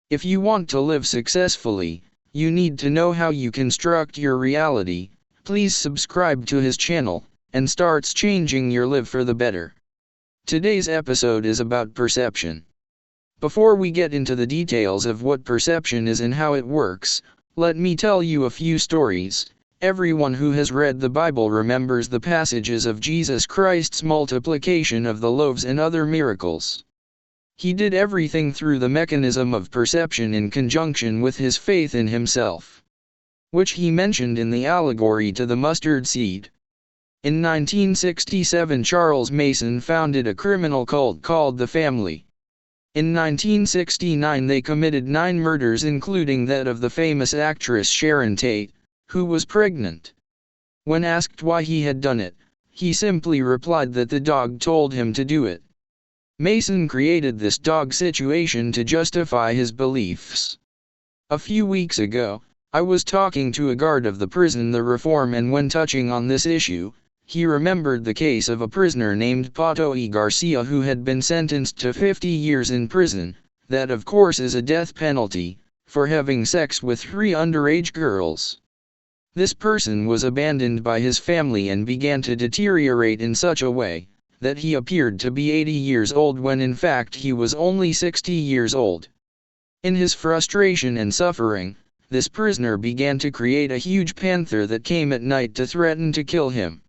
If you want to live successfully, you need to know how you construct your reality. Please subscribe to his channel, and starts changing your life for the better. Today's episode is about perception. Before we get into the details of what perception is and how it works, let me tell you a few stories. Everyone who has read the Bible remembers the passages of Jesus Christ's multiplication of the loaves and other miracles. He did everything through the mechanism of perception in conjunction with his faith in himself, which he mentioned in the allegory to the mustard seed. In 1967, Charles Mason founded a criminal cult called the Family. In 1969 they committed 9 murders, including that of the famous actress Sharon Tate, who was pregnant. When asked why he had done it, he simply replied that the dog told him to do it. Mason created this dog situation to justify his beliefs. A few weeks ago, I was talking to a guard of the prison The Reform, and when touching on this issue, he remembered the case of a prisoner named Pato E. Garcia who had been sentenced to 50 years in prison, that of course is a death penalty, for having sex with 3 underage girls. This person was abandoned by his family and began to deteriorate in such a way that he appeared to be 80 years old when in fact he was only 60 years old. In his frustration and suffering, this prisoner began to create a huge panther that came at night to threaten to kill him.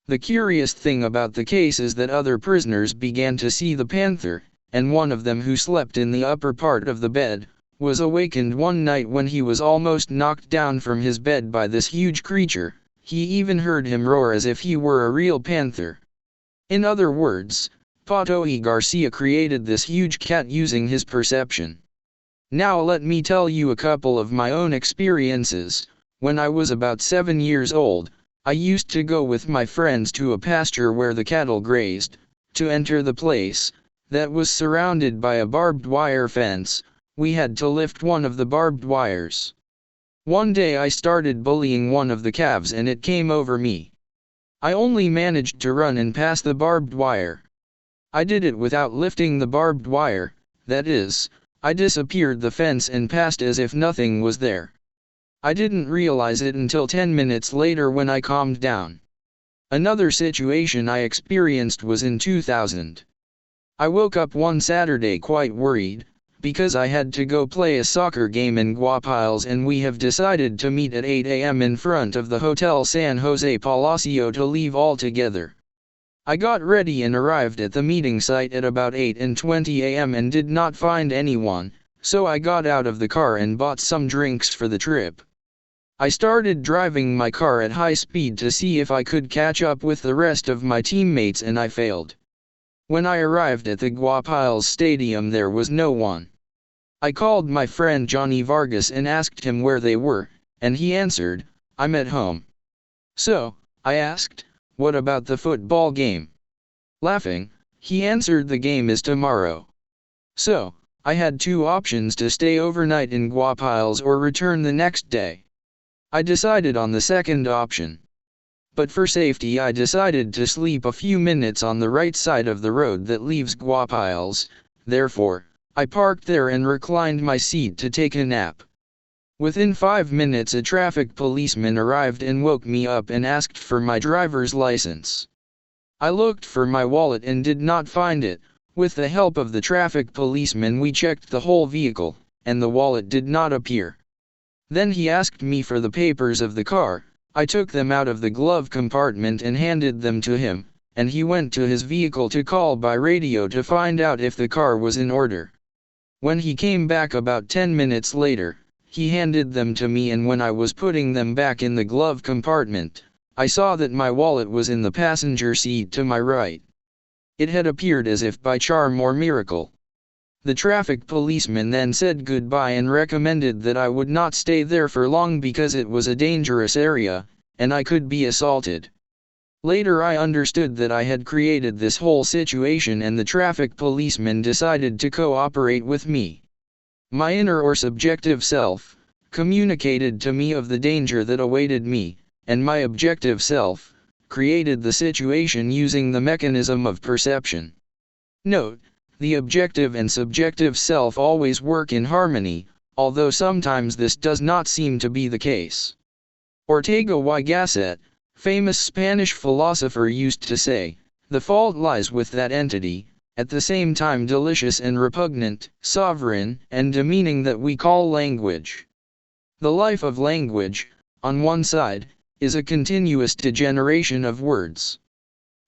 The curious thing about the case is that other prisoners began to see the panther, and one of them, who slept in the upper part of the bed, was awakened one night when he was almost knocked down from his bed by this huge creature. He even heard him roar as if he were a real panther. In other words, Pato E. Garcia created this huge cat using his perception. Now let me tell you a couple of my own experiences. When I was about 7 years old, I used to go with my friends to a pasture where the cattle grazed. To enter the place, that was surrounded by a barbed wire fence, we had to lift one of the barbed wires. One day I started bullying one of the calves and it came over me. I only managed to run and pass the barbed wire. I did it without lifting the barbed wire, that is, I disappeared the fence and passed as if nothing was there. I didn't realize it until 10 minutes later when I calmed down. Another situation I experienced was in 2000. I woke up one Saturday quite worried, because I had to go play a soccer game in Guapiles and we have decided to meet at 8 a.m. in front of the Hotel San Jose Palacio to leave all together. I got ready and arrived at the meeting site at about 8:20 a.m. and did not find anyone, so I got out of the car and bought some drinks for the trip. I started driving my car at high speed to see if I could catch up with the rest of my teammates, and I failed. When I arrived at the Guapiles Stadium there was no one. I called my friend Johnny Vargas and asked him where they were, and he answered, "I'm at home." So, I asked, "What about the football game?" Laughing, he answered, "The game is tomorrow." So, I had 2 options: to stay overnight in Guapiles or return the next day. I decided on the second option. But for safety I decided to sleep a few minutes on the right side of the road that leaves Guapiles. Therefore, I parked there and reclined my seat to take a nap. Within 5 minutes a traffic policeman arrived and woke me up and asked for my driver's license. I looked for my wallet and did not find it. With the help of the traffic policeman we checked the whole vehicle, and the wallet did not appear. Then he asked me for the papers of the car. I took them out of the glove compartment and handed them to him, and he went to his vehicle to call by radio to find out if the car was in order. When he came back about 10 minutes later, he handed them to me, and when I was putting them back in the glove compartment, I saw that my wallet was in the passenger seat to my right. It had appeared as if by charm or miracle. The traffic policeman then said goodbye and recommended that I would not stay there for long because it was a dangerous area, and I could be assaulted. Later I understood that I had created this whole situation and the traffic policeman decided to cooperate with me. My inner or subjective self communicated to me of the danger that awaited me, and my objective self created the situation using the mechanism of perception. Note the objective and subjective self always work in harmony, although sometimes this does not seem to be the case. Ortega y Gasset, famous Spanish philosopher, used to say, "The fault lies with that entity, at the same time delicious and repugnant, sovereign and demeaning, that we call language." The life of language, on one side, is a continuous degeneration of words.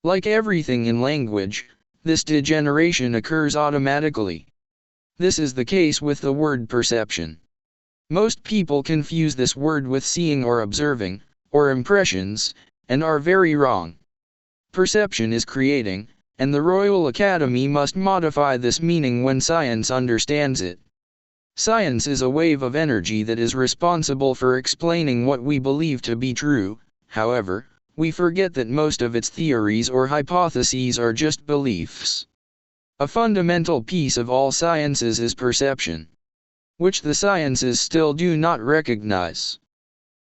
Like everything in language, this degeneration occurs automatically. This is the case with the word perception. Most people confuse this word with seeing or observing, or impressions, and are very wrong. Perception is creating, and the Royal Academy must modify this meaning when science understands it. Science is a wave of energy that is responsible for explaining what we believe to be true. However, we forget that most of its theories or hypotheses are just beliefs. A fundamental piece of all sciences is perception, which the sciences still do not recognize.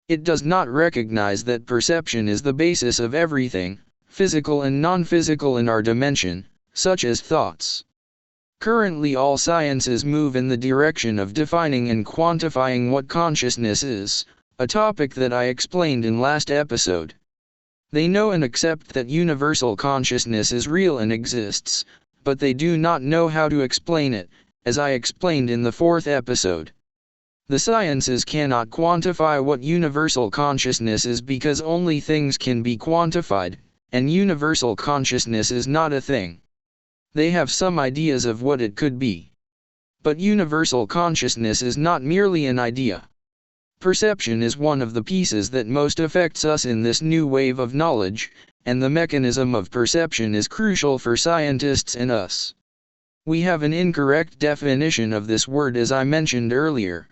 It does not recognize that perception is the basis of everything, physical and non-physical in our dimension, such as thoughts. Currently all sciences move in the direction of defining and quantifying what consciousness is, a topic that I explained in last episode. They know and accept that universal consciousness is real and exists, but they do not know how to explain it, as I explained in the 4th episode. The sciences cannot quantify what universal consciousness is because only things can be quantified, and universal consciousness is not a thing. They have some ideas of what it could be. But universal consciousness is not merely an idea. Perception is one of the pieces that most affects us in this new wave of knowledge, and the mechanism of perception is crucial for scientists and us. We have an incorrect definition of this word, as I mentioned earlier.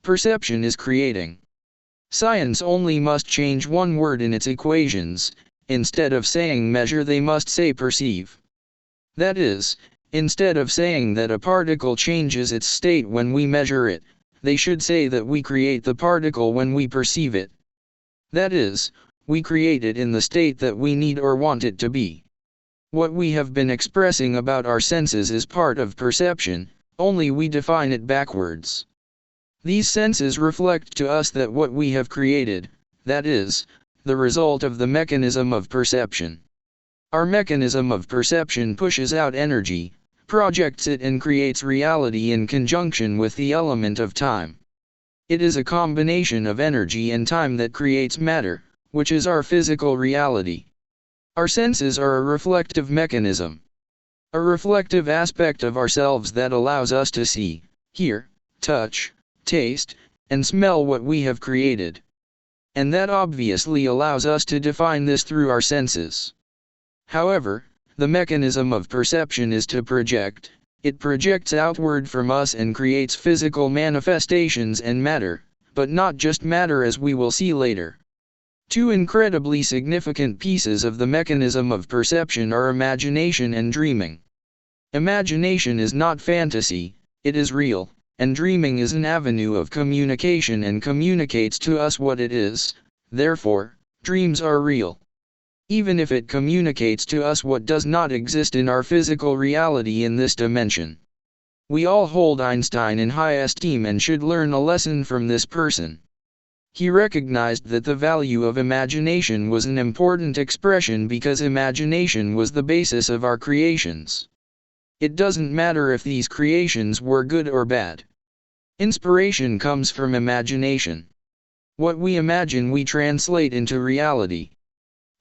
Perception is creating. Science only must change one word in its equations. Instead of saying measure, they must say perceive. That is, instead of saying that a particle changes its state when we measure it, they should say that we create the particle when we perceive it. That is, we create it in the state that we need or want it to be. What we have been expressing about our senses is part of perception, only we define it backwards. These senses reflect to us that what we have created, that is, the result of the mechanism of perception. Our mechanism of perception pushes out energy, projects it, and creates reality in conjunction with the element of time. It is a combination of energy and time that creates matter, which is our physical reality. Our senses are a reflective mechanism. A reflective aspect of ourselves that allows us to see, hear, touch, taste, and smell what we have created. And that obviously allows us to define this through our senses. However, the mechanism of perception is to project. It projects outward from us and creates physical manifestations and matter, but not just matter, as we will see later. Two incredibly significant pieces of the mechanism of perception are imagination and dreaming. Imagination is not fantasy, it is real, and dreaming is an avenue of communication and communicates to us what it is. Therefore, dreams are real. Even if it communicates to us what does not exist in our physical reality in this dimension. We all hold Einstein in high esteem and should learn a lesson from this person. He recognized that the value of imagination was an important expression because imagination was the basis of our creations. It doesn't matter if these creations were good or bad. Inspiration comes from imagination. What we imagine we translate into reality.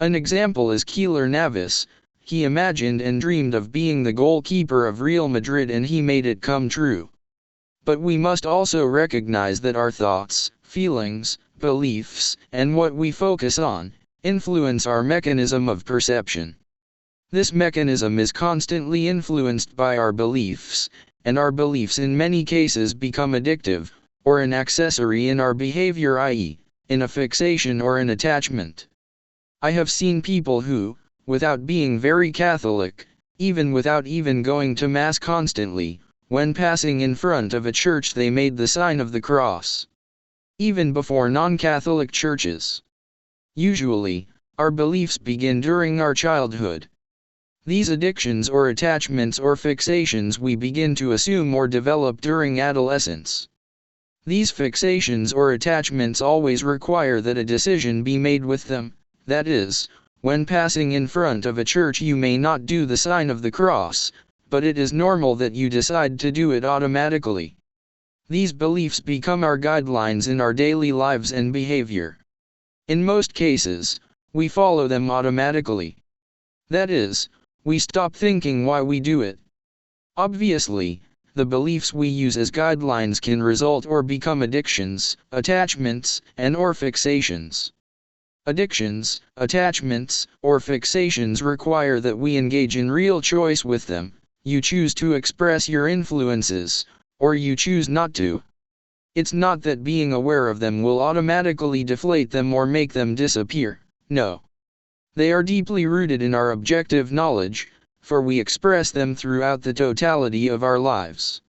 An example is Keylor Navas. He imagined and dreamed of being the goalkeeper of Real Madrid and he made it come true. But we must also recognize that our thoughts, feelings, beliefs, and what we focus on, influence our mechanism of perception. This mechanism is constantly influenced by our beliefs, and our beliefs in many cases become addictive, or an accessory in our behavior, i.e., in a fixation or an attachment. I have seen people who, without being very Catholic, even without even going to Mass constantly, when passing in front of a church they made the sign of the cross. Even before non-Catholic churches. Usually, our beliefs begin during our childhood. These addictions or attachments or fixations we begin to assume or develop during adolescence. These fixations or attachments always require that a decision be made with them, that is, when passing in front of a church you may not do the sign of the cross, but it is normal that you decide to do it automatically. These beliefs become our guidelines in our daily lives and behavior. In most cases, we follow them automatically. That is, we stop thinking why we do it. Obviously, the beliefs we use as guidelines can result or become addictions, attachments, and/or fixations. Addictions, attachments, or fixations require that we engage in real choice with them. You choose to express your influences, or you choose not to. It's not that being aware of them will automatically deflate them or make them disappear, no. They are deeply rooted in our objective knowledge, for we express them throughout the totality of our lives.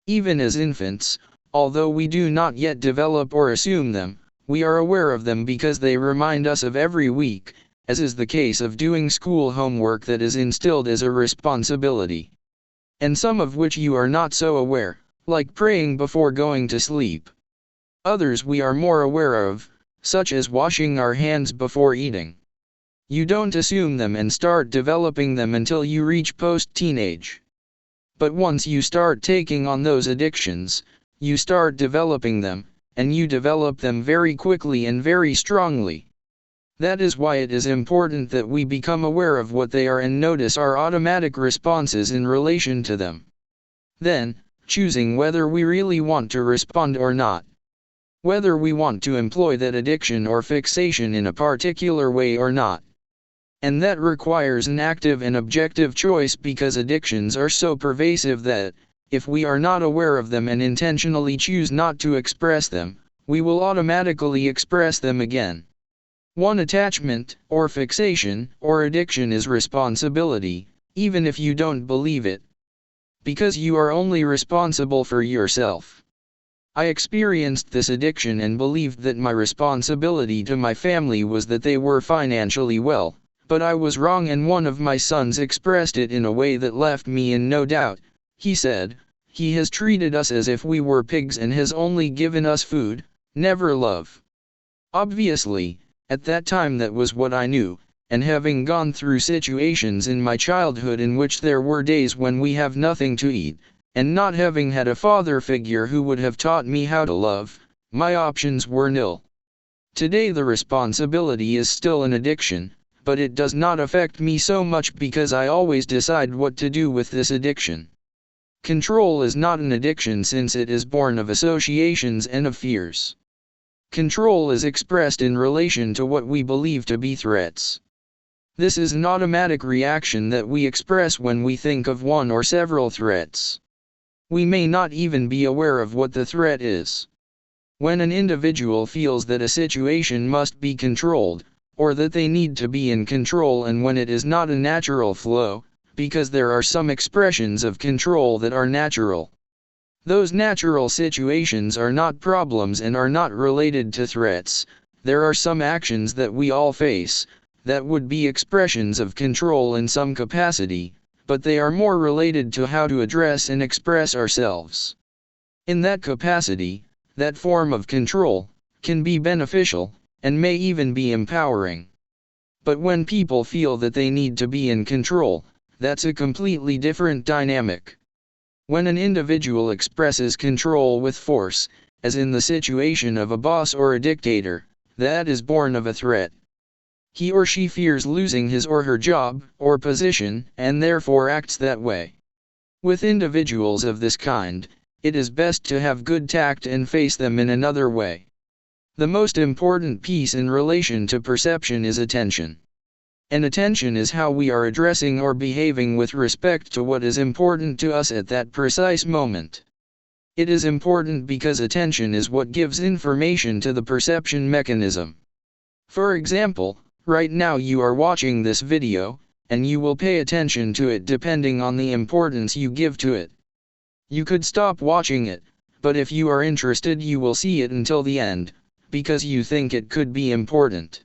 Even as infants, although we do not yet develop or assume them, we are aware of them because they remind us of every week, as is the case of doing school homework that is instilled as a responsibility. And some of which you are not so aware, like praying before going to sleep. Others we are more aware of, such as washing our hands before eating. You don't assume them and start developing them until you reach post-teenage. But once you start taking on those addictions, you start developing them, and you develop them very quickly and very strongly. That is why it is important that we become aware of what they are and notice our automatic responses in relation to them. Then, choosing whether we really want to respond or not. Whether we want to employ that addiction or fixation in a particular way or not. And that requires an active and objective choice because addictions are so pervasive that, if we are not aware of them and intentionally choose not to express them, we will automatically express them again. One attachment, or fixation, or addiction is responsibility, even if you don't believe it. Because you are only responsible for yourself. I experienced this addiction and believed that my responsibility to my family was that they were financially well. But I was wrong, and one of my sons expressed it in a way that left me in no doubt. He said, "He has treated us as if we were pigs and has only given us food, never love." Obviously, at that time that was what I knew, and having gone through situations in my childhood in which there were days when we have nothing to eat, and not having had a father figure who would have taught me how to love, my options were nil. Today the responsibility is still an addiction, but it does not affect me so much because I always decide what to do with this addiction. Control is not an addiction since it is born of associations and of fears. Control is expressed in relation to what we believe to be threats. This is an automatic reaction that we express when we think of one or several threats. We may not even be aware of what the threat is. When an individual feels that a situation must be controlled, or that they need to be in control, and when it is not a natural flow, because there are some expressions of control that are natural. Those natural situations are not problems and are not related to threats. There are some actions that we all face, that would be expressions of control in some capacity, but they are more related to how to address and express ourselves. In that capacity, that form of control can be beneficial, and may even be empowering. But when people feel that they need to be in control, that's a completely different dynamic. When an individual expresses control with force, as in the situation of a boss or a dictator, that is born of a threat. He or she fears losing his or her job or position, and therefore acts that way. With individuals of this kind, it is best to have good tact and face them in another way. The most important piece in relation to perception is attention. And attention is how we are addressing or behaving with respect to what is important to us at that precise moment. It is important because attention is what gives information to the perception mechanism. For example, right now you are watching this video, and you will pay attention to it depending on the importance you give to it. You could stop watching it, but if you are interested you will see it until the end, because you think it could be important.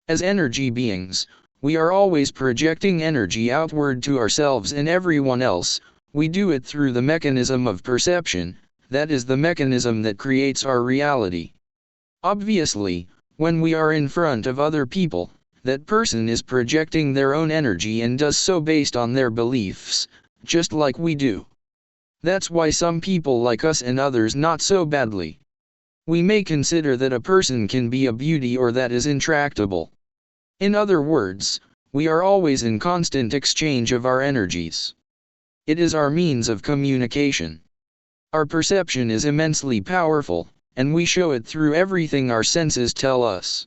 As energy beings, We are always projecting energy outward to ourselves and everyone else. We do it through the mechanism of perception, that is the mechanism that creates our reality. Obviously, when we are in front of other people, that person is projecting their own energy and does so based on their beliefs, just like we do. That's why some people like us and others not so badly. We may consider that a person can be a beauty or that is intractable. In other words, we are always in constant exchange of our energies. It is our means of communication. Our perception is immensely powerful, and we show it through everything our senses tell us.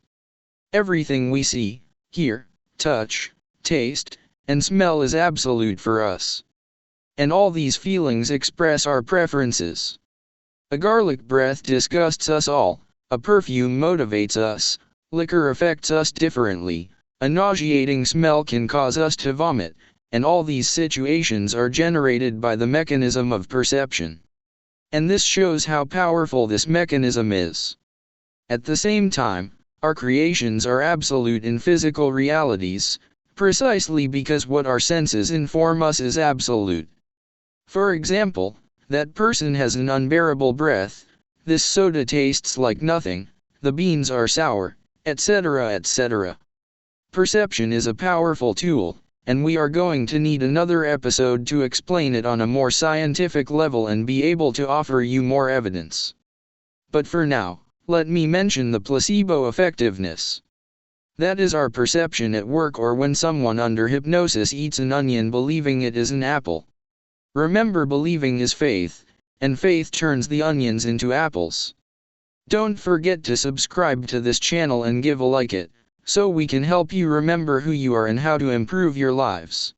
Everything we see, hear, touch, taste, and smell is absolute for us. And all these feelings express our preferences. A garlic breath disgusts us all, a perfume motivates us, liquor affects us differently, a nauseating smell can cause us to vomit, and all these situations are generated by the mechanism of perception. And this shows how powerful this mechanism is. At the same time, our creations are absolute in physical realities, precisely because what our senses inform us is absolute. For example, that person has an unbearable breath, this soda tastes like nothing, the beans are sour, etc. etc. Perception is a powerful tool, and we are going to need another episode to explain it on a more scientific level and be able to offer you more evidence. But for now, let me mention the placebo effectiveness. That is our perception at work or when someone under hypnosis eats an onion believing it is an apple. Remember, believing is faith, and faith turns the onions into apples. Don't forget to subscribe to this channel and give a like it, so we can help you remember who you are and how to improve your lives.